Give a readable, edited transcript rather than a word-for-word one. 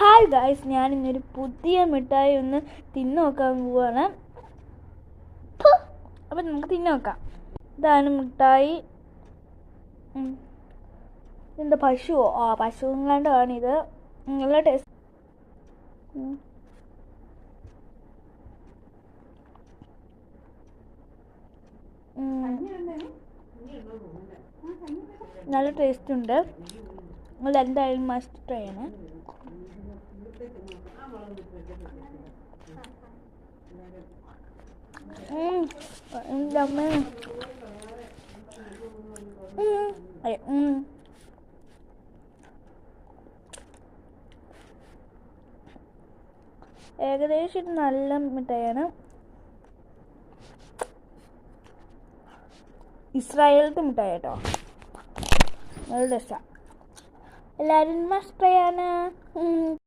Hi guys, ഞാനിന്നൊരു പുതിയ മിഠായി ഒന്ന് തിന്നു നോക്കാൻ പോവാണ്. അപ്പം നമുക്ക് തിന്നു നോക്കാം. ഇതാണ് മിഠായി. എന്താ പശുവോ? പശുങ്ങാണ്ടാണിത്. നല്ല ടേസ്റ്റ്. നല്ല ടേസ്റ്റ് ഉണ്ട്. നിങ്ങൾ എന്തായാലും മസ്റ്റ് ട്രൈ ആണ്. ഏകദേശം നല്ല മിഠായിയാണ്. ഇസ്രായേലത്തെ മിഠായി കേട്ടോ. നല്ല ടേസ്റ്റാണ്. എല്ലാവരും മസ്റ്റ് ട്രൈ ആണ്.